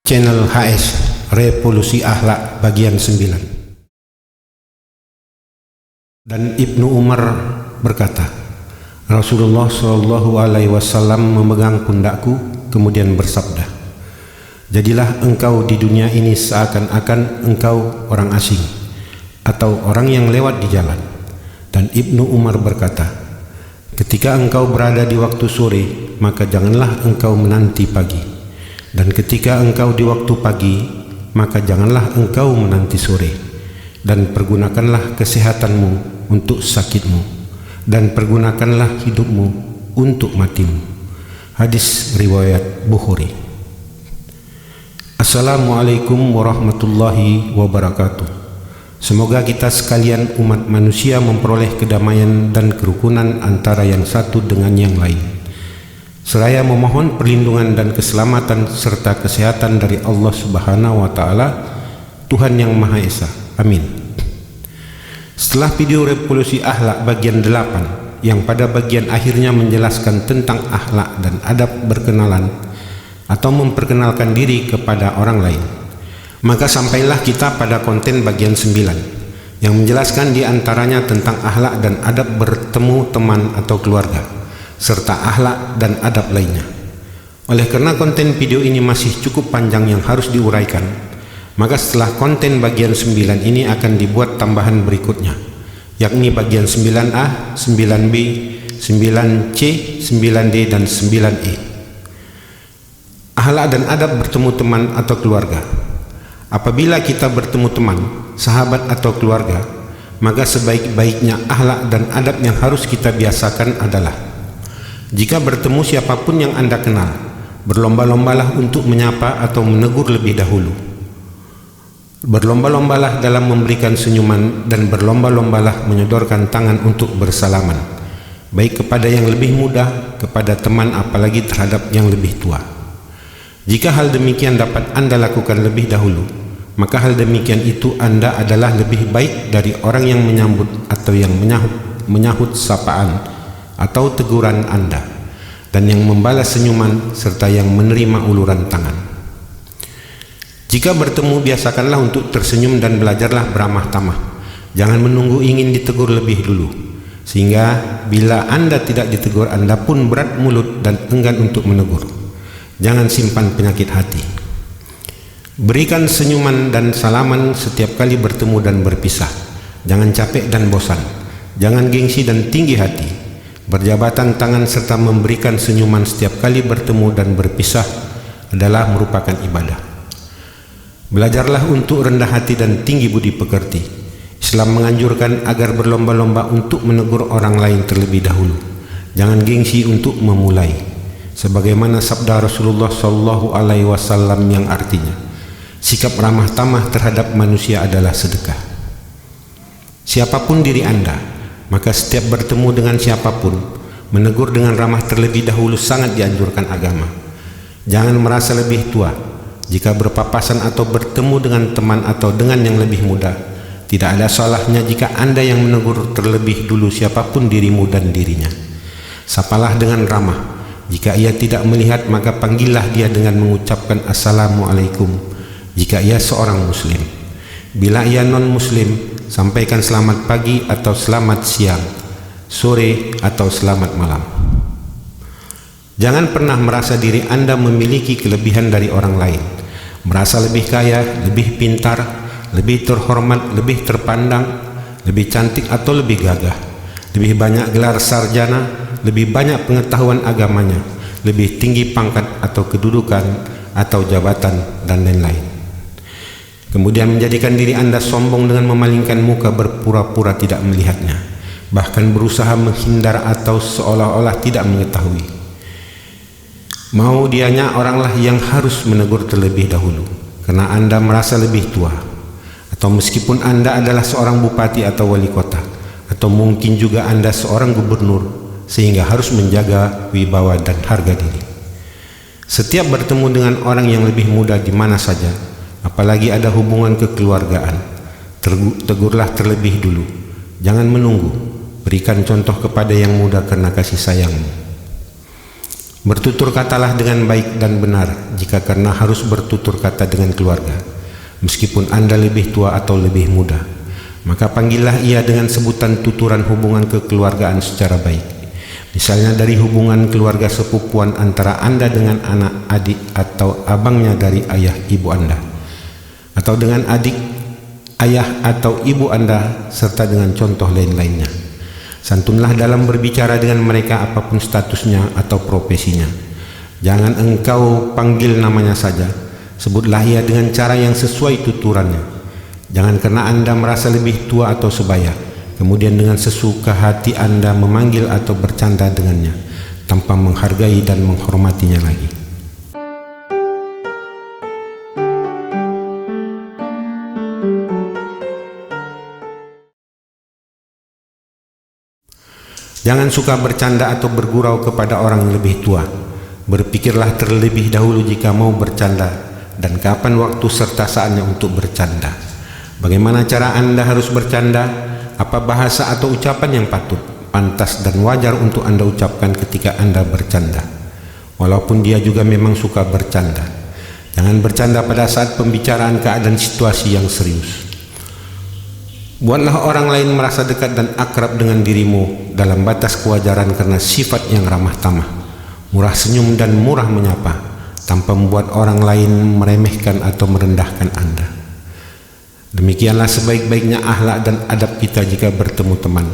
Channel HS Revolusi Akhlak bagian 9. Dan Ibnu Umar berkata, Rasulullah SAW memegang pundakku kemudian bersabda, jadilah engkau di dunia ini seakan-akan engkau orang asing atau orang yang lewat di jalan. Dan Ibnu Umar berkata, ketika engkau berada di waktu sore, maka janganlah engkau menanti pagi. Dan ketika engkau di waktu pagi, maka janganlah engkau menanti sore. Dan pergunakanlah kesehatanmu untuk sakitmu, dan pergunakanlah hidupmu untuk matimu. Hadis riwayat Bukhari. Assalamualaikum warahmatullahi wabarakatuh. Semoga kita sekalian umat manusia memperoleh kedamaian dan kerukunan antara yang satu dengan yang lain. Seraya memohon perlindungan dan keselamatan serta kesehatan dari Allah Subhanahu wa Ta'ala, Tuhan yang Maha Esa. Amin. Setelah video Revolusi Akhlak bagian 8 yang pada bagian akhirnya menjelaskan tentang akhlak dan adab berkenalan atau memperkenalkan diri kepada orang lain, maka sampailah kita pada konten bagian 9 yang menjelaskan diantaranya tentang akhlak dan adab bertemu teman atau keluarga, serta akhlak dan adab lainnya. Oleh karena konten video ini masih cukup panjang yang harus diuraikan, maka setelah konten bagian 9 ini akan dibuat tambahan berikutnya, yakni bagian 9A, 9B, 9C, 9D, dan 9E. Akhlak dan adab bertemu teman atau keluarga. Apabila kita bertemu teman, sahabat atau keluarga, maka sebaik-baiknya akhlak dan adab yang harus kita biasakan adalah, jika bertemu siapapun yang Anda kenal, berlomba-lombalah untuk menyapa atau menegur lebih dahulu. Berlomba-lombalah dalam memberikan senyuman dan berlomba-lombalah menyodorkan tangan untuk bersalaman, baik kepada yang lebih muda, kepada teman, apalagi terhadap yang lebih tua. Jika hal demikian dapat Anda lakukan lebih dahulu, maka hal demikian itu Anda adalah lebih baik dari orang yang menyambut atau yang menyahut sapaan atau teguran Anda, dan yang membalas senyuman serta yang menerima uluran tangan. Jika bertemu, biasakanlah untuk tersenyum dan belajarlah beramah tamah. Jangan menunggu ingin ditegur lebih dulu, sehingga bila Anda tidak ditegur, Anda pun berat mulut dan enggan untuk menegur. Jangan simpan penyakit hati. Berikan senyuman dan salaman setiap kali bertemu dan berpisah. Jangan capek dan bosan. Jangan gengsi dan tinggi hati. Berjabatan tangan serta memberikan senyuman setiap kali bertemu dan berpisah adalah merupakan ibadah. Belajarlah untuk rendah hati dan tinggi budi pekerti. Islam menganjurkan agar berlomba-lomba untuk menegur orang lain terlebih dahulu. Jangan gengsi untuk memulai. Sebagaimana sabda Rasulullah SAW yang artinya, sikap ramah tamah terhadap manusia adalah sedekah. Siapapun diri Anda, maka setiap bertemu dengan siapapun, menegur dengan ramah terlebih dahulu sangat dianjurkan agama. Jangan merasa lebih tua. Jika berpapasan atau bertemu dengan teman atau dengan yang lebih muda, tidak ada salahnya jika Anda yang menegur terlebih dulu siapapun dirimu dan dirinya. Sapalah dengan ramah. Jika ia tidak melihat, maka panggillah dia dengan mengucapkan Assalamualaikum jika ia seorang muslim. Bila ia non-muslim, sampaikan selamat pagi atau selamat siang, sore atau selamat malam. Jangan pernah merasa diri Anda memiliki kelebihan dari orang lain, merasa lebih kaya, lebih pintar, lebih terhormat, lebih terpandang, lebih cantik atau lebih gagah, lebih banyak gelar sarjana, lebih banyak pengetahuan agamanya, lebih tinggi pangkat atau kedudukan atau jabatan, dan lain-lain. Kemudian menjadikan diri Anda sombong dengan memalingkan muka, berpura-pura tidak melihatnya, bahkan berusaha menghindar atau seolah-olah tidak mengetahui. Mau dianya oranglah yang harus menegur terlebih dahulu, karena Anda merasa lebih tua, atau meskipun Anda adalah seorang bupati atau wali kota, atau mungkin juga Anda seorang gubernur, sehingga harus menjaga wibawa dan harga diri. Setiap bertemu dengan orang yang lebih muda di mana saja, apalagi ada hubungan kekeluargaan, tegurlah terlebih dulu. Jangan menunggu. Berikan contoh kepada yang muda karena kasih sayangmu. Bertutur katalah dengan baik dan benar jika karena harus bertutur kata dengan keluarga, meskipun Anda lebih tua atau lebih muda. Maka panggillah ia dengan sebutan tuturan hubungan kekeluargaan secara baik. Misalnya dari hubungan keluarga sepupuan antara Anda dengan anak, adik, atau abangnya dari ayah ibu Anda, atau dengan adik, ayah, atau ibu Anda, serta dengan contoh lain-lainnya. Santunlah dalam berbicara dengan mereka apapun statusnya atau profesinya. Jangan engkau panggil namanya saja, sebutlah ia dengan cara yang sesuai tuturannya. Jangan karena Anda merasa lebih tua atau sebaya, kemudian dengan sesuka hati Anda memanggil atau bercanda dengannya, tanpa menghargai dan menghormatinya lagi. Jangan suka bercanda atau bergurau kepada orang yang lebih tua. Berpikirlah terlebih dahulu jika mau bercanda dan kapan waktu serta saatnya untuk bercanda. Bagaimana cara Anda harus bercanda? Apa bahasa atau ucapan yang patut, pantas dan wajar untuk Anda ucapkan ketika Anda bercanda? Walaupun dia juga memang suka bercanda. Jangan bercanda pada saat pembicaraan keadaan situasi yang serius. Buatlah orang lain merasa dekat dan akrab dengan dirimu dalam batas kewajaran karena sifat yang ramah tamah, murah senyum dan murah menyapa, tanpa membuat orang lain meremehkan atau merendahkan Anda. Demikianlah sebaik-baiknya akhlak dan adab kita jika bertemu teman,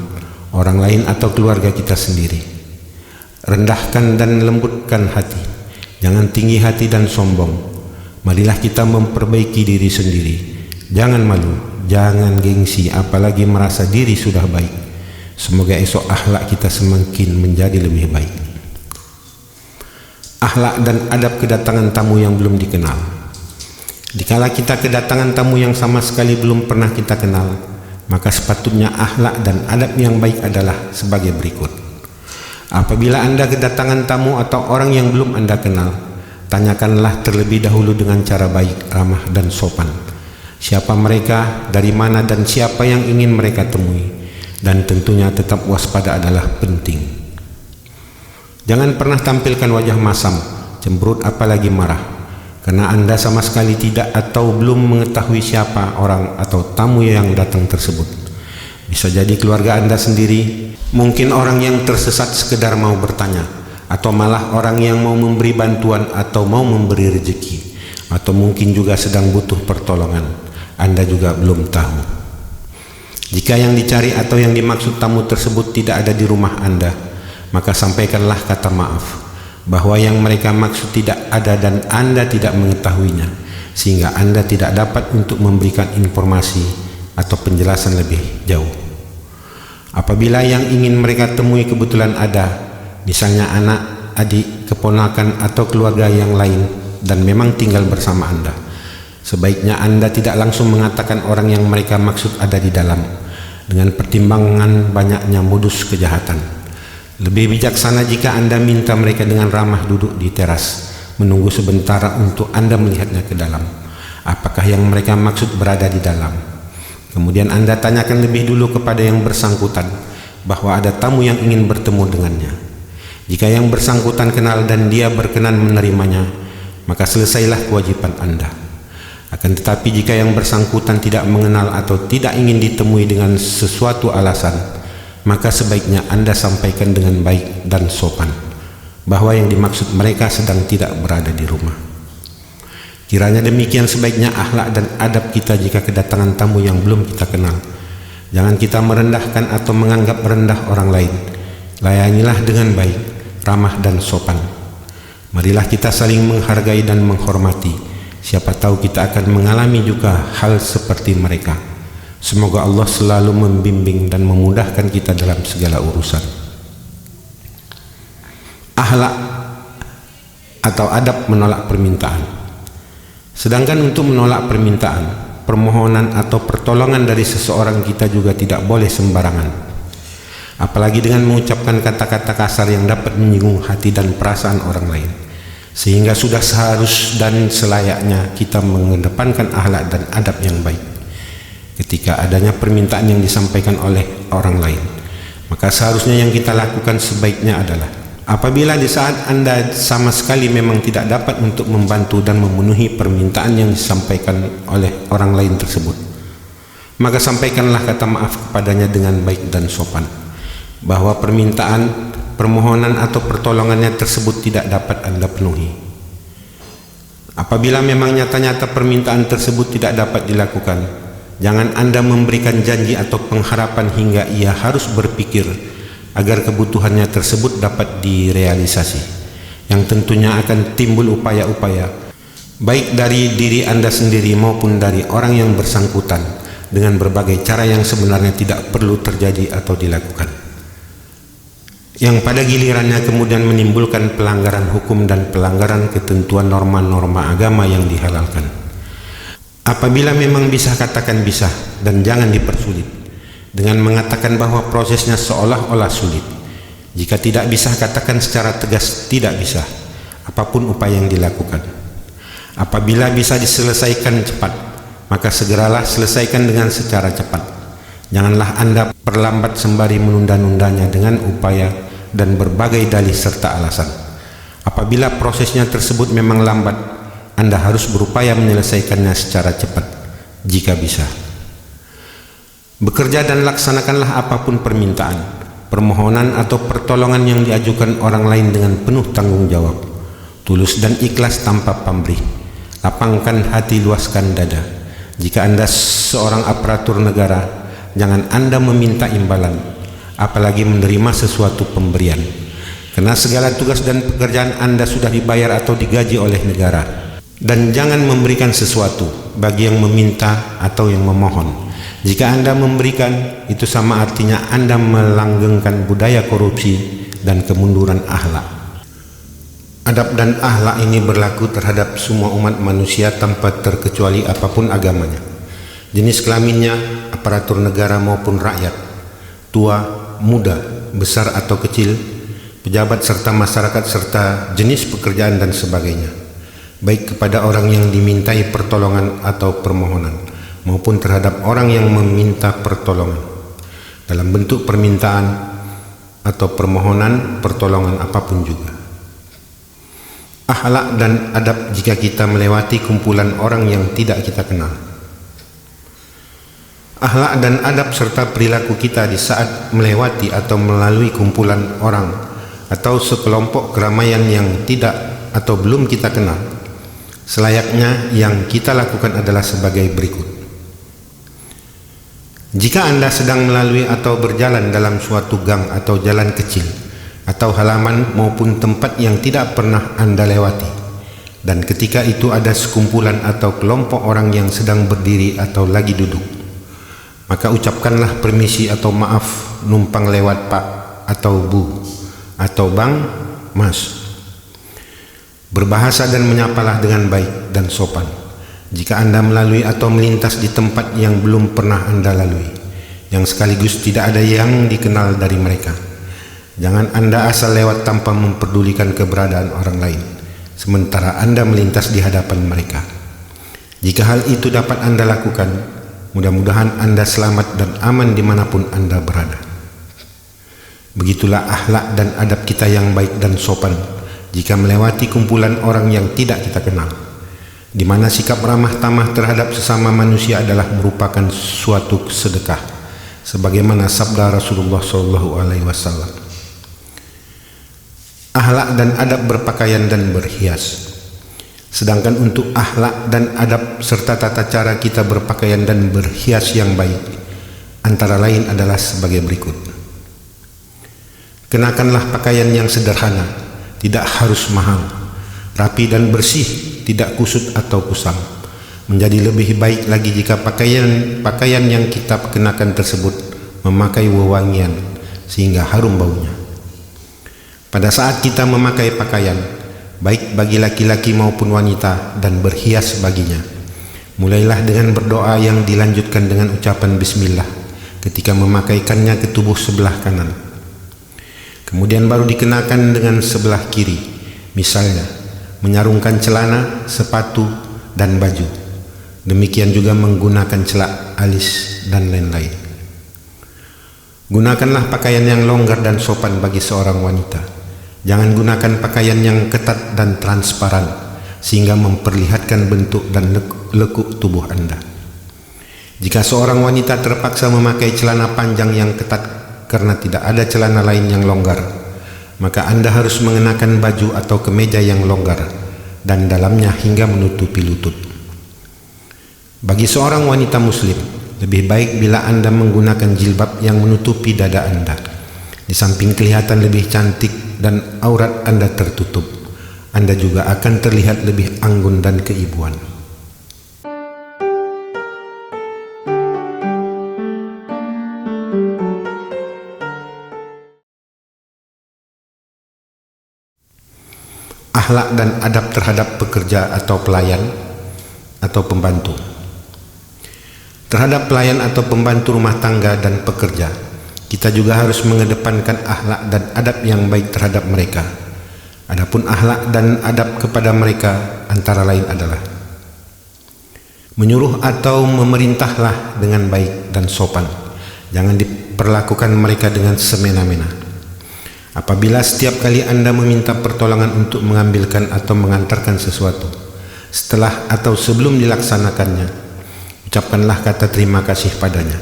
orang lain atau keluarga kita sendiri. Rendahkan dan lembutkan hati, jangan tinggi hati dan sombong. Marilah kita memperbaiki diri sendiri. Jangan malu, jangan gengsi, apalagi merasa diri sudah baik. Semoga esok akhlak kita semakin menjadi lebih baik. Akhlak dan adab kedatangan tamu yang belum dikenal. Dikala kita kedatangan tamu yang sama sekali belum pernah kita kenal, maka sepatutnya akhlak dan adab yang baik adalah sebagai berikut. Apabila Anda kedatangan tamu atau orang yang belum Anda kenal, tanyakanlah terlebih dahulu dengan cara baik, ramah dan sopan. Siapa mereka, dari mana dan siapa yang ingin mereka temui, dan tentunya tetap waspada adalah penting. Jangan pernah tampilkan wajah masam, cemberut apalagi marah, karena Anda sama sekali tidak atau belum mengetahui siapa orang atau tamu yang datang tersebut. Bisa jadi keluarga Anda sendiri, mungkin orang yang tersesat sekedar mau bertanya, atau malah orang yang mau memberi bantuan atau mau memberi rezeki, atau mungkin juga sedang butuh pertolongan. Anda juga belum tahu. Jika yang dicari atau yang dimaksud tamu tersebut tidak ada di rumah Anda, maka sampaikanlah kata maaf bahwa yang mereka maksud tidak ada dan Anda tidak mengetahuinya, sehingga Anda tidak dapat untuk memberikan informasi atau penjelasan lebih jauh. Apabila yang ingin mereka temui kebetulan ada, misalnya anak, adik, keponakan atau keluarga yang lain, dan memang tinggal bersama Anda, sebaiknya Anda tidak langsung mengatakan orang yang mereka maksud ada di dalam, dengan pertimbangan banyaknya modus kejahatan. Lebih bijaksana jika Anda minta mereka dengan ramah duduk di teras, menunggu sebentar untuk Anda melihatnya ke dalam. Apakah yang mereka maksud berada di dalam? Kemudian Anda tanyakan lebih dulu kepada yang bersangkutan bahwa ada tamu yang ingin bertemu dengannya. Jika yang bersangkutan kenal dan dia berkenan menerimanya, maka selesailah kewajiban Anda. Akan tetapi jika yang bersangkutan tidak mengenal atau tidak ingin ditemui dengan sesuatu alasan, maka sebaiknya Anda sampaikan dengan baik dan sopan bahwa yang dimaksud mereka sedang tidak berada di rumah. Kiranya demikian sebaiknya akhlak dan adab kita jika kedatangan tamu yang belum kita kenal. Jangan kita merendahkan atau menganggap rendah orang lain. Layanilah dengan baik, ramah dan sopan. Marilah kita saling menghargai dan menghormati. Siapa tahu kita akan mengalami juga hal seperti mereka. Semoga Allah selalu membimbing dan memudahkan kita dalam segala urusan. Akhlak atau adab menolak permintaan. Sedangkan untuk menolak permintaan, permohonan atau pertolongan dari seseorang, kita juga tidak boleh sembarangan. Apalagi dengan mengucapkan kata-kata kasar yang dapat menyinggung hati dan perasaan orang lain. Sehingga sudah seharus dan selayaknya kita mengedepankan akhlak dan adab yang baik ketika adanya permintaan yang disampaikan oleh orang lain. Maka seharusnya yang kita lakukan sebaiknya adalah Apabila di saat Anda sama sekali memang tidak dapat untuk membantu dan memenuhi permintaan yang disampaikan oleh orang lain tersebut, maka sampaikanlah kata maaf kepadanya dengan baik dan sopan, bahwa permintaan, permohonan atau pertolongannya tersebut tidak dapat Anda penuhi. Apabila memang nyata-nyata permintaan tersebut tidak dapat dilakukan, jangan Anda memberikan janji atau pengharapan hingga ia harus berpikir agar kebutuhannya tersebut dapat direalisasi, yang tentunya akan timbul upaya-upaya baik dari diri Anda sendiri maupun dari orang yang bersangkutan dengan berbagai cara yang sebenarnya tidak perlu terjadi atau dilakukan, yang pada gilirannya kemudian menimbulkan pelanggaran hukum dan pelanggaran ketentuan norma-norma agama yang dihalalkan. Apabila memang bisa, katakan bisa dan jangan dipersulit dengan mengatakan bahwa prosesnya seolah-olah sulit. Jika tidak bisa, katakan secara tegas tidak bisa, apapun upaya yang dilakukan. Apabila bisa diselesaikan cepat, maka segeralah selesaikan dengan secara cepat. Janganlah Anda perlambat sembari menunda-nundanya dengan upaya dan berbagai dalih serta alasan. Apabila prosesnya tersebut memang lambat, Anda harus berupaya menyelesaikannya secara cepat, jika bisa. Bekerja dan laksanakanlah apapun permintaan, permohonan atau pertolongan yang diajukan orang lain dengan penuh tanggung jawab, tulus dan ikhlas tanpa pamrih. Lapangkan hati, luaskan dada. Jika Anda seorang aparatur negara, jangan Anda meminta imbalan, apalagi menerima sesuatu pemberian, karena segala tugas dan pekerjaan Anda sudah dibayar atau digaji oleh negara. Dan jangan memberikan sesuatu bagi yang meminta atau yang memohon. Jika Anda memberikan, itu sama artinya Anda melanggengkan budaya korupsi dan kemunduran akhlak. Adab dan akhlak ini berlaku terhadap semua umat manusia tanpa terkecuali apapun agamanya, jenis kelaminnya, aparatur negara maupun rakyat, tua, muda, besar atau kecil, pejabat serta masyarakat serta jenis pekerjaan dan sebagainya, baik kepada orang yang dimintai pertolongan atau permohonan maupun terhadap orang yang meminta pertolongan dalam bentuk permintaan atau permohonan pertolongan apapun juga. Akhlak dan adab jika kita melewati kumpulan orang yang tidak kita kenal. Akhlak dan adab serta perilaku kita di saat melewati atau melalui kumpulan orang atau sekelompok keramaian yang tidak atau belum kita kenal, selayaknya yang kita lakukan adalah sebagai berikut. Jika Anda sedang melalui atau berjalan dalam suatu gang atau jalan kecil atau halaman maupun tempat yang tidak pernah Anda lewati, dan ketika itu ada sekumpulan atau kelompok orang yang sedang berdiri atau lagi duduk, maka ucapkanlah permisi atau maaf, numpang lewat Pak atau Bu atau Bang, Mas. Berbahasa dan menyapalah dengan baik dan sopan jika Anda melalui atau melintas di tempat yang belum pernah Anda lalui, yang sekaligus tidak ada yang dikenal dari mereka. Jangan Anda asal lewat tanpa memperdulikan keberadaan orang lain, sementara Anda melintas di hadapan mereka. Jika hal itu dapat Anda lakukan, mudah-mudahan Anda selamat dan aman dimanapun Anda berada. Begitulah akhlak dan adab kita yang baik dan sopan jika melewati kumpulan orang yang tidak kita kenal, di mana sikap ramah tamah terhadap sesama manusia adalah merupakan suatu sedekah, sebagaimana sabda Rasulullah SAW. Akhlak dan adab berpakaian dan berhias. Sedangkan untuk akhlak dan adab serta tata cara kita berpakaian dan berhias yang baik, antara lain adalah sebagai berikut. Kenakanlah pakaian yang sederhana, tidak harus mahal, rapi dan bersih, tidak kusut atau kusam. Menjadi lebih baik lagi jika pakaian yang kita kenakan tersebut memakai wewangian sehingga harum baunya. Pada saat kita memakai pakaian, baik bagi laki-laki maupun wanita, dan berhias baginya, mulailah dengan berdoa yang dilanjutkan dengan ucapan bismillah ketika memakaikannya ke tubuh sebelah kanan. Kemudian baru dikenakan dengan sebelah kiri, misalnya menyarungkan celana, sepatu, dan baju. Demikian juga menggunakan celak, alis, dan lain-lain. Gunakanlah pakaian yang longgar dan sopan bagi seorang wanita, Jangan gunakan pakaian yang ketat dan transparan sehingga memperlihatkan bentuk dan lekuk tubuh Anda. Jika seorang wanita terpaksa memakai celana panjang yang ketat karena tidak ada celana lain yang longgar, maka Anda harus mengenakan baju atau kemeja yang longgar dan dalamnya hingga menutupi lutut. Bagi seorang wanita muslim, lebih baik bila Anda menggunakan jilbab yang menutupi dada Anda. Di samping kelihatan lebih cantik dan aurat Anda tertutup, Anda juga akan terlihat lebih anggun dan keibuan. Akhlak dan adab terhadap pekerja atau pelayan atau pembantu. Terhadap pelayan atau pembantu rumah tangga dan pekerja, kita juga harus mengedepankan akhlak dan adab yang baik terhadap mereka. Adapun akhlak dan adab kepada mereka antara lain adalah menyuruh atau memerintahlah dengan baik dan sopan. Jangan diperlakukan mereka dengan semena-mena. Apabila setiap kali Anda meminta pertolongan untuk mengambilkan atau mengantarkan sesuatu, setelah atau sebelum dilaksanakannya, ucapkanlah kata terima kasih padanya.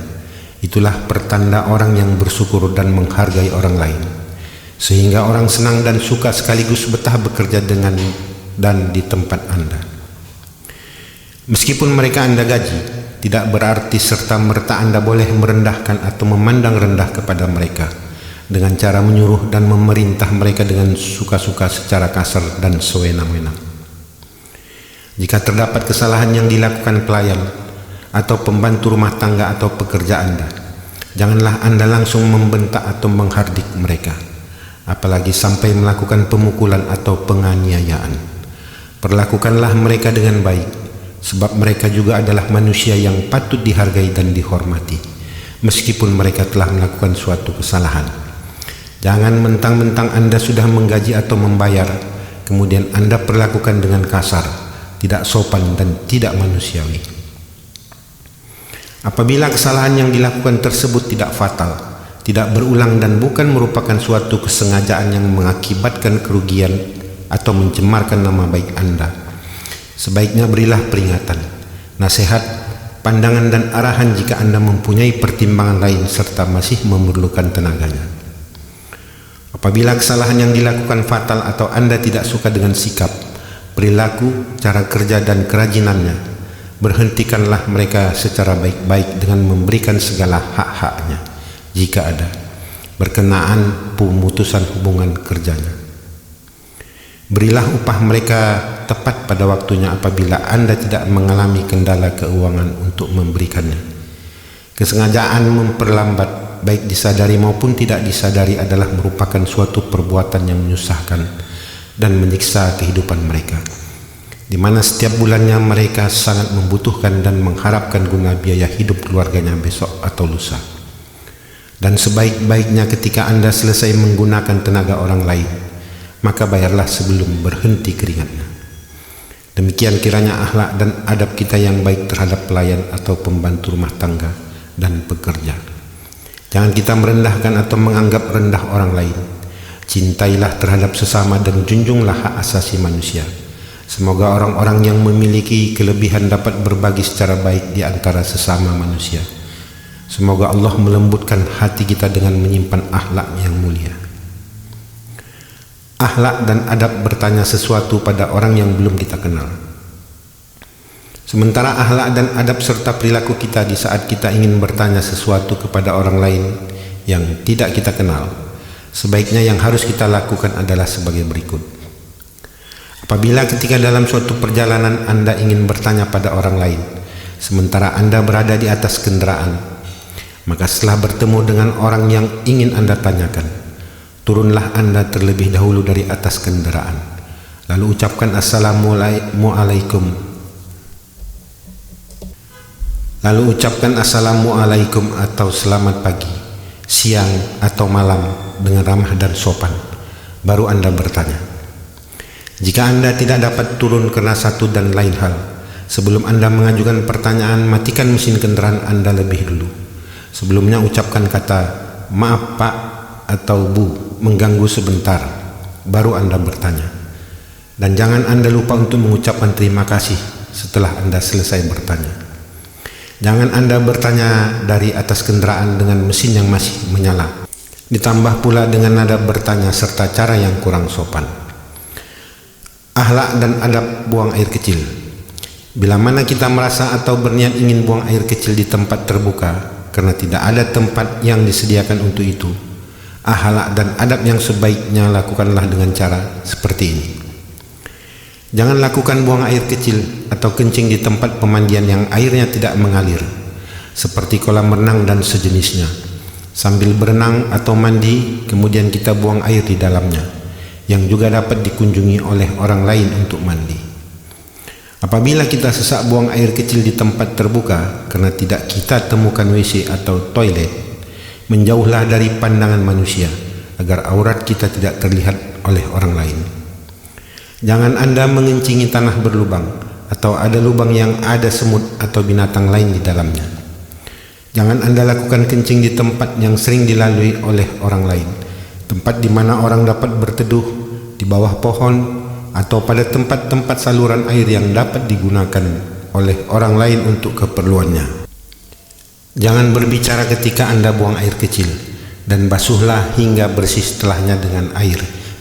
Itulah pertanda orang yang bersyukur dan menghargai orang lain, sehingga orang senang dan suka sekaligus betah bekerja dengan dan di tempat Anda. Meskipun mereka Anda gaji, tidak berarti serta-merta Anda boleh merendahkan atau memandang rendah kepada mereka dengan cara menyuruh dan memerintah mereka dengan suka-suka secara kasar dan sewenang-wenang. Jika terdapat kesalahan yang dilakukan pelayan atau pembantu rumah tangga atau pekerja Anda, janganlah Anda langsung membentak atau menghardik mereka, apalagi sampai melakukan pemukulan atau penganiayaan. Perlakukanlah mereka dengan baik, sebab mereka juga adalah manusia yang patut dihargai dan dihormati, meskipun mereka telah melakukan suatu kesalahan. Jangan mentang-mentang Anda sudah menggaji atau membayar, kemudian Anda perlakukan dengan kasar, tidak sopan dan tidak manusiawi. Apabila kesalahan yang dilakukan tersebut tidak fatal, tidak berulang dan bukan merupakan suatu kesengajaan yang mengakibatkan kerugian atau mencemarkan nama baik Anda, sebaiknya berilah peringatan, nasihat, pandangan dan arahan jika Anda mempunyai pertimbangan lain serta masih memerlukan tenaganya. Apabila kesalahan yang dilakukan fatal atau Anda tidak suka dengan sikap, perilaku, cara kerja dan kerajinannya, berhentikanlah mereka secara baik-baik dengan memberikan segala hak-haknya jika ada, berkenaan pemutusan hubungan kerjanya. Berilah upah mereka tepat pada waktunya apabila Anda tidak mengalami kendala keuangan untuk memberikannya. Kesengajaan memperlambat, baik disadari maupun tidak disadari, adalah merupakan suatu perbuatan yang menyusahkan dan menyiksa kehidupan mereka, di mana setiap bulannya mereka sangat membutuhkan dan mengharapkan guna biaya hidup keluarganya besok atau lusa. Dan sebaik-baiknya ketika Anda selesai menggunakan tenaga orang lain, maka bayarlah sebelum berhenti keringatnya. Demikian kiranya akhlak dan adab kita yang baik terhadap pelayan atau pembantu rumah tangga dan pekerja. Jangan kita merendahkan atau menganggap rendah orang lain. Cintailah terhadap sesama dan junjunglah hak asasi manusia. Semoga orang-orang yang memiliki kelebihan dapat berbagi secara baik di antara sesama manusia. Semoga Allah melembutkan hati kita dengan menyimpan akhlak yang mulia. Akhlak dan adab bertanya sesuatu pada orang yang belum kita kenal. Sementara akhlak dan adab serta perilaku kita di saat kita ingin bertanya sesuatu kepada orang lain yang tidak kita kenal, sebaiknya yang harus kita lakukan adalah sebagai berikut. Apabila ketika dalam suatu perjalanan Anda ingin bertanya pada orang lain, sementara Anda berada di atas kendaraan, maka setelah bertemu dengan orang yang ingin Anda tanyakan, turunlah Anda terlebih dahulu dari atas kendaraan, lalu ucapkan Assalamualaikum atau selamat pagi, siang atau malam dengan ramah dan sopan. Baru Anda bertanya. Jika Anda tidak dapat turun karena satu dan lain hal, sebelum Anda mengajukan pertanyaan, matikan mesin kendaraan Anda lebih dulu. Sebelumnya ucapkan kata maaf Pak atau Bu, mengganggu sebentar. baru Anda bertanya. Dan jangan Anda lupa untuk mengucapkan terima kasih setelah Anda selesai bertanya. Jangan Anda bertanya dari atas kendaraan dengan mesin yang masih menyala, ditambah pula dengan nada bertanya serta cara yang kurang sopan. Akhlak dan adab buang air kecil. Bila mana kita merasa atau berniat ingin buang air kecil di tempat terbuka karena tidak ada tempat yang disediakan untuk itu, akhlak dan adab yang sebaiknya lakukanlah dengan cara seperti ini. Jangan lakukan buang air kecil atau kencing di tempat pemandian yang airnya tidak mengalir, seperti kolam renang dan sejenisnya. Sambil berenang atau mandi, kemudian kita buang air di dalamnya, yang juga dapat dikunjungi oleh orang lain untuk mandi. Apabila kita sesak buang air kecil di tempat terbuka karena tidak kita temukan WC atau toilet, menjauhlah dari pandangan manusia agar aurat kita tidak terlihat oleh orang lain. Jangan Anda mengencingi tanah berlubang atau ada lubang yang ada semut atau binatang lain di dalamnya. Jangan Anda lakukan kencing di tempat yang sering dilalui oleh orang lain, tempat di mana orang dapat berteduh, di bawah pohon, atau pada tempat-tempat saluran air yang dapat digunakan oleh orang lain untuk keperluannya. Jangan berbicara ketika Anda buang air kecil, dan basuhlah hingga bersih setelahnya dengan air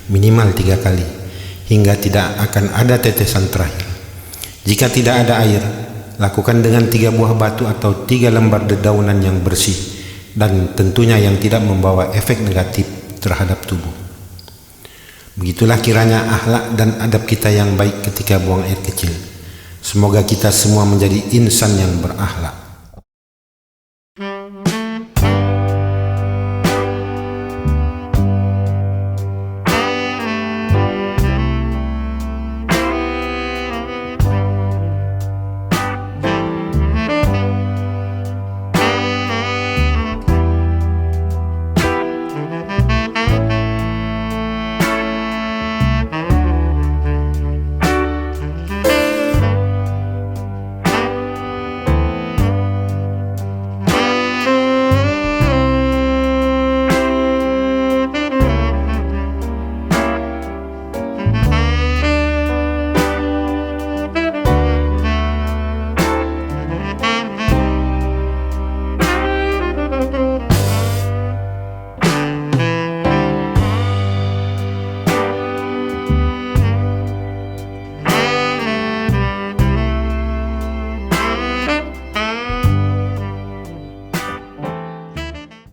minimal 3 kali, hingga tidak akan ada tetesan terakhir. Jika tidak ada air, lakukan dengan 3 buah batu atau 3 lembar dedaunan yang bersih dan tentunya yang tidak membawa efek negatif terhadap tubuh. Begitulah kiranya akhlak dan adab kita yang baik ketika buang air kecil. Semoga kita semua menjadi insan yang berakhlak.